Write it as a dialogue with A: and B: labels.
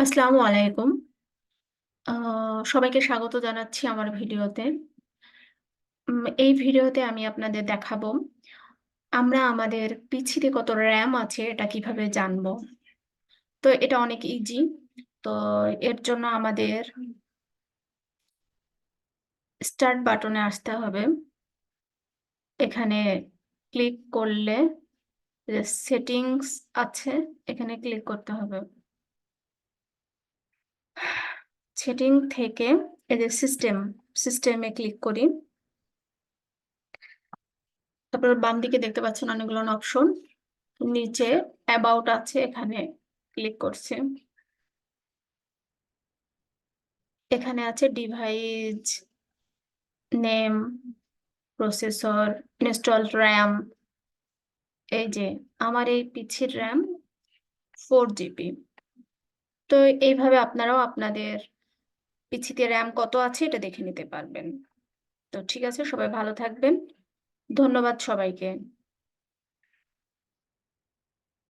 A: আসসালামু আলাইকুম। সবাইকে স্বাগত জানাচ্ছি আমার ভিডিওতে। এই ভিডিওতে আমি আপনাদের দেখাবো আমরা আমাদের পিসিতে কত RAM আছে এটা কিভাবে জানবো। তো এটা অনেক ইজি। তো এর জন্য আমাদের স্টার্ট বাটনে আসতে হবে। এখানে ক্লিক করলে সেটিংস আছে, এখানে ক্লিক করতে হবে। সেটিং থেকে এই যে সিস্টেমে ক্লিক করি। তারপর বাম দিকে দেখতে পাচ্ছেন অনেকগুলো অপশন। নিচে অ্যাবাউট আছে, এখানে ক্লিক করছি। এখানে আছে device name, processor, installed RAM. এই যে আমার এই পিসির র্যাম 4 GB। তো এইভাবে আপনারাও আপনাদের পিসিতে র্যাম কত আছে এটা দেখে নিতে পারবেন। তো ঠিক আছে, সবাই ভালো থাকবেন। ধন্যবাদ সবাইকে।